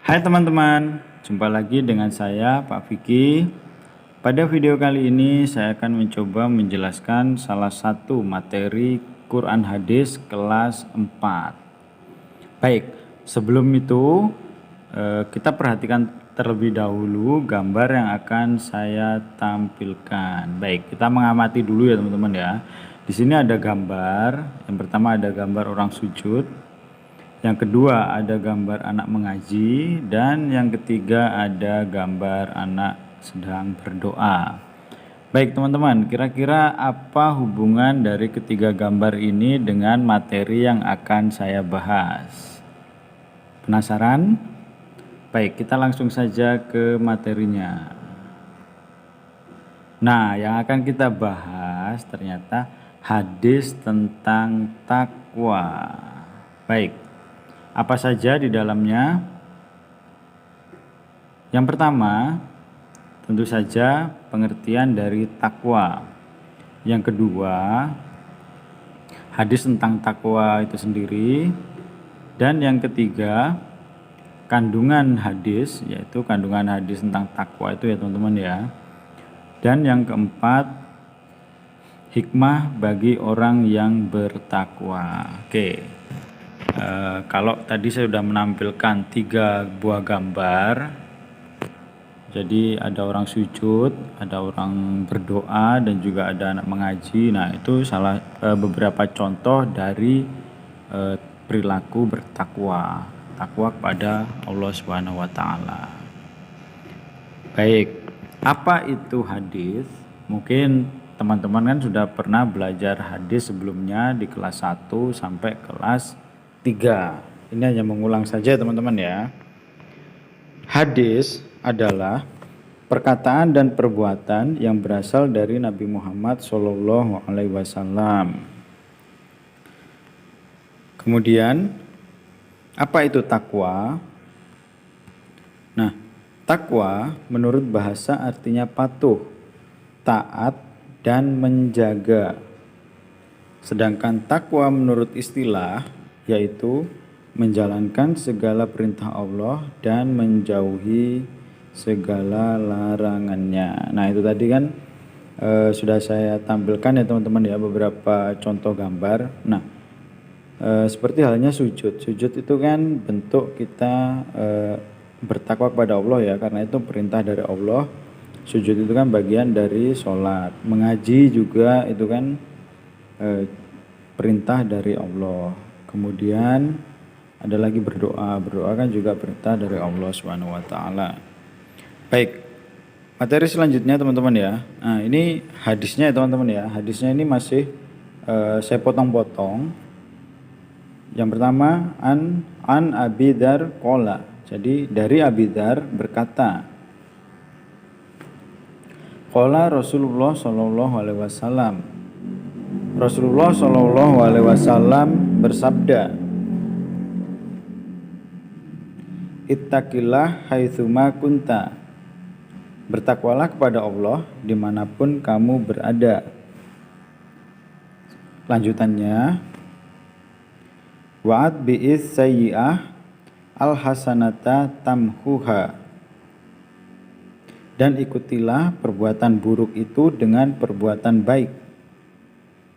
Hai teman-teman, jumpa lagi dengan saya Pak Vicky. Pada video kali ini saya akan mencoba menjelaskan salah satu materi Quran Hadis kelas 4. Baik, sebelum itu kita perhatikan terlebih dahulu gambar yang akan saya tampilkan. Baik, kita mengamati dulu ya teman-teman ya. Di sini ada gambar, yang pertama ada gambar orang sujud. Yang kedua ada gambar anak mengaji, dan yang ketiga ada gambar anak sedang berdoa. Baik teman-teman, kira-kira apa hubungan dari ketiga gambar ini dengan materi yang akan saya bahas? Penasaran? Baik, kita langsung saja ke materinya. Nah, yang akan kita bahas ternyata hadis tentang takwa. Baik. Apa saja di dalamnya? Yang pertama, tentu saja pengertian dari takwa. Yang kedua, hadis tentang takwa itu sendiri. Dan yang ketiga, kandungan hadis, yaitu kandungan hadis tentang takwa itu ya teman-teman ya. Dan yang keempat, hikmah bagi orang yang bertakwa. Oke. Kalau tadi saya sudah menampilkan 3 buah gambar, jadi ada orang sujud, ada orang berdoa, dan juga ada anak mengaji. Nah, itu beberapa contoh dari perilaku bertakwa, takwa kepada Allah Subhanahu wa taala. Baik, apa itu hadis? Mungkin teman-teman kan sudah pernah belajar hadis sebelumnya di kelas 1 sampai kelas 3. Ini hanya mengulang saja teman-teman ya. Hadis adalah perkataan dan perbuatan yang berasal dari Nabi Muhammad SAW. Kemudian, apa itu takwa? Nah, takwa menurut bahasa artinya patuh, taat, dan menjaga. Sedangkan takwa menurut istilah yaitu menjalankan segala perintah Allah dan menjauhi segala larangannya. Nah, itu tadi kan sudah saya tampilkan ya teman-teman ya, beberapa contoh gambar. Nah, seperti halnya sujud. Sujud itu kan bentuk kita bertakwa kepada Allah ya, karena itu perintah dari Allah. Sujud itu kan bagian dari sholat. Mengaji juga itu kan perintah dari Allah. Kemudian ada lagi berdoa. Berdoa kan juga perintah dari Allah Subhanahu wa taala. Baik. Materi selanjutnya teman-teman ya. Nah, ini hadisnya ya teman-teman ya. Hadisnya ini masih saya potong-potong. Yang pertama an Abi Dzar qala. Jadi dari Abi Dzar berkata, qala Rasulullah sallallahu alaihi wasallam. Rasulullah Shallallahu Alaihi Wasallam bersabda, Ittaqillah haitsuma kunta. Bertakwalah kepada Allah dimanapun kamu berada. Lanjutannya, wa'ad bi'is sayyi'ah al-hasanata tamhuha. Dan ikutilah perbuatan buruk itu dengan perbuatan baik,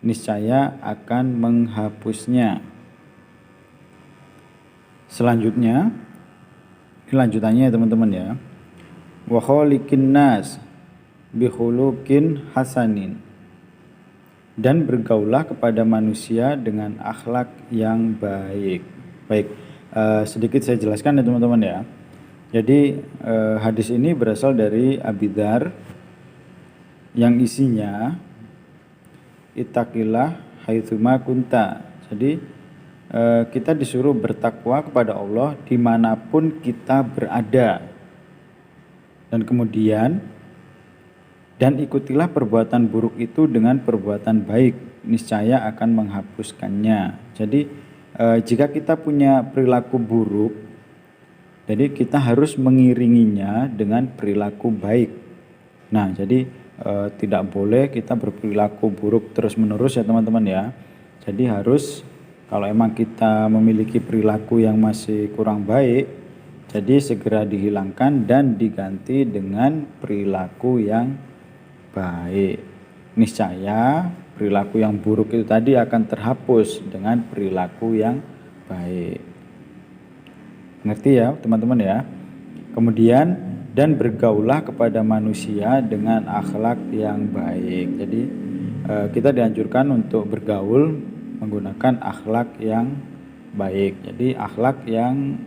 niscaya akan menghapusnya. Selanjutnya, ini lanjutannya ya teman-teman ya. Wa khaliqin nas bi khuluqin hasanin. Dan bergaulah kepada manusia dengan akhlak yang baik. Baik, sedikit saya jelaskan ya teman-teman ya. Jadi hadis ini berasal dari Abi Dzar yang isinya Ittaqillah haitsuma kunta. Jadi kita disuruh bertakwa kepada Allah dimanapun kita berada. Dan kemudian, dan ikutilah perbuatan buruk itu dengan perbuatan baik, niscaya akan menghapuskannya. Jadi jika kita punya perilaku buruk, jadi kita harus mengiringinya dengan perilaku baik. Nah, jadi tidak boleh kita berperilaku buruk terus-menerus ya teman-teman ya. Jadi harus, kalau emang kita memiliki perilaku yang masih kurang baik, Jadi segera dihilangkan dan diganti dengan perilaku yang baik. Niscaya perilaku yang buruk itu tadi akan terhapus dengan perilaku yang baik. Ngerti ya teman-teman ya? Kemudian dan bergaullah kepada manusia dengan akhlak yang baik. Jadi kita dianjurkan untuk bergaul menggunakan akhlak yang baik. Jadi akhlak yang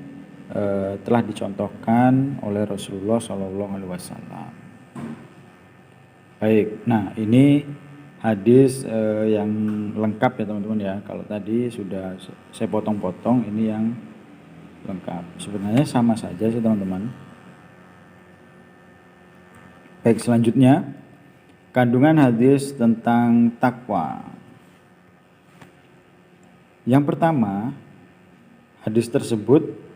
telah dicontohkan oleh Rasulullah SAW. Baik, nah ini hadis yang lengkap ya teman-teman ya. Kalau tadi sudah saya potong-potong, ini yang lengkap. Sebenarnya sama saja sih teman-teman. Baik, selanjutnya kandungan hadis tentang takwa. Yang pertama, hadis tersebut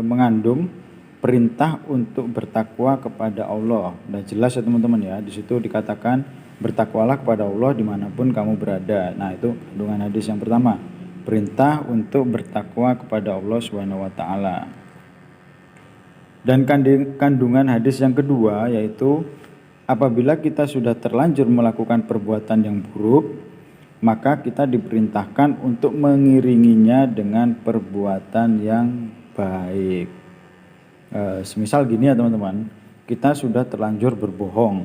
mengandung perintah untuk bertakwa kepada Allah. Dan jelas ya teman-teman ya, di situ dikatakan bertakwalah kepada Allah dimanapun kamu berada. Nah itu kandungan hadis yang pertama, perintah untuk bertakwa kepada Allah Subhanahu Wa Taala. Dan kandungan hadis yang kedua yaitu apabila kita sudah terlanjur melakukan perbuatan yang buruk, maka kita diperintahkan untuk mengiringinya dengan perbuatan yang baik. Semisal gini ya teman-teman, kita sudah terlanjur berbohong.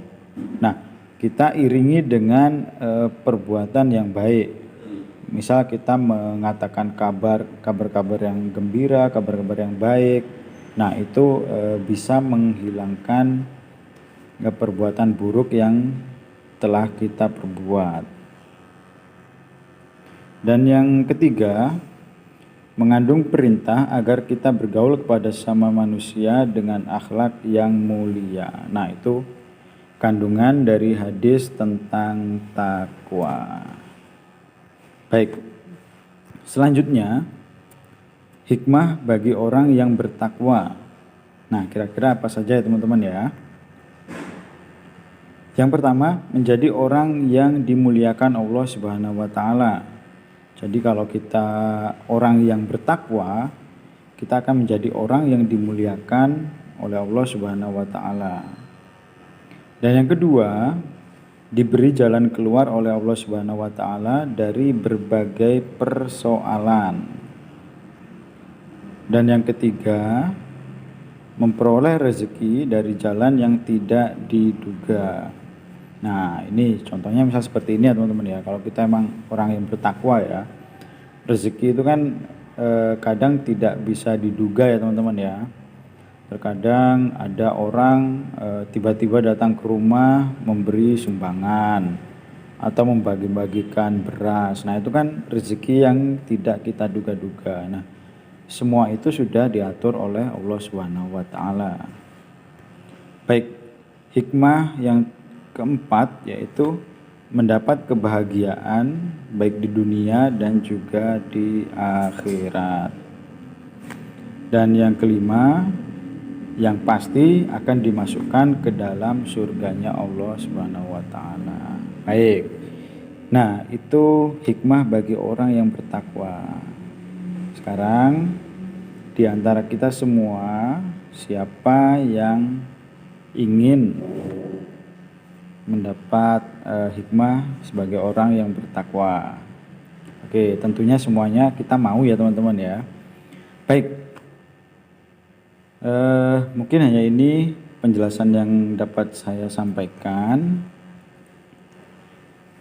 Nah, kita iringi dengan perbuatan yang baik. Misal kita mengatakan kabar-kabar yang gembira, kabar-kabar yang baik. Nah, itu bisa menghilangkan perbuatan buruk yang telah kita perbuat. Dan yang ketiga, mengandung perintah agar kita bergaul kepada sesama manusia dengan akhlak yang mulia. Nah, itu kandungan dari hadis tentang takwa. Baik, selanjutnya hikmah bagi orang yang bertakwa. Nah, kira-kira apa saja ya teman-teman ya? Yang pertama, menjadi orang yang dimuliakan Allah Subhanahu Wa Taala. Jadi kalau kita orang yang bertakwa, kita akan menjadi orang yang dimuliakan oleh Allah Subhanahu Wa Taala. Dan yang kedua, diberi jalan keluar oleh Allah Subhanahu Wa Taala dari berbagai persoalan. Dan yang ketiga, memperoleh rezeki dari jalan yang tidak diduga. Nah ini contohnya misal seperti ini ya teman-teman ya. Kalau kita emang orang yang bertakwa ya, rezeki itu kan kadang tidak bisa diduga ya teman-teman ya. Terkadang ada orang tiba-tiba datang ke rumah memberi sumbangan atau membagi-bagikan beras. Nah itu kan rezeki yang tidak kita duga-duga. Nah semua itu sudah diatur oleh Allah Subhanahu Wa Taala. Baik, hikmah yang keempat yaitu mendapat kebahagiaan baik di dunia dan juga di akhirat. Dan yang kelima, yang pasti akan dimasukkan ke dalam surganya Allah Subhanahu Wa Taala. Baik, nah itu hikmah bagi orang yang bertakwa. Sekarang di antara kita semua, siapa yang ingin mendapat hikmah sebagai orang yang bertakwa? Oke, tentunya semuanya kita mau ya teman-teman ya. Baik, mungkin hanya ini penjelasan yang dapat saya sampaikan.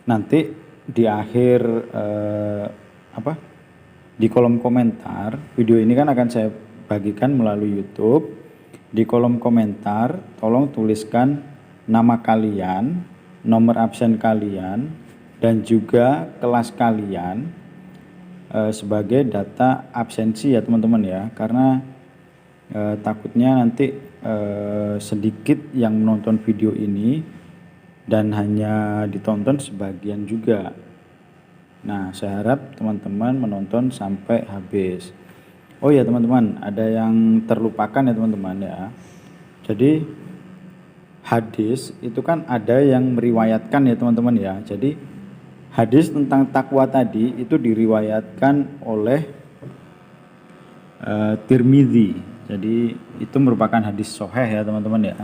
Nanti di akhir di kolom komentar video ini kan akan saya bagikan melalui YouTube. Di kolom komentar tolong tuliskan nama kalian, nomor absen kalian, dan juga kelas kalian sebagai data absensi ya teman-teman ya. Karena takutnya nanti sedikit yang menonton video ini dan hanya ditonton sebagian juga. Nah saya harap teman-teman menonton sampai habis. Oh ya teman-teman, ada yang terlupakan ya teman-teman ya. Jadi hadis itu kan ada yang meriwayatkan ya teman-teman ya. Jadi hadis tentang takwa tadi itu diriwayatkan oleh Tirmidzi. Jadi itu merupakan hadis sahih ya teman-teman ya.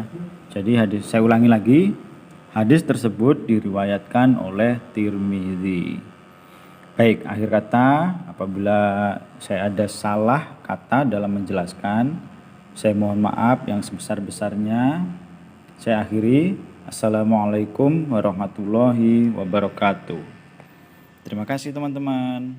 Jadi saya ulangi lagi, hadis tersebut diriwayatkan oleh Tirmidzi. Baik, akhir kata, apabila saya ada salah kata dalam menjelaskan, saya mohon maaf yang sebesar-besarnya. Saya akhiri. Assalamualaikum warahmatullahi wabarakatuh. Terima kasih teman-teman.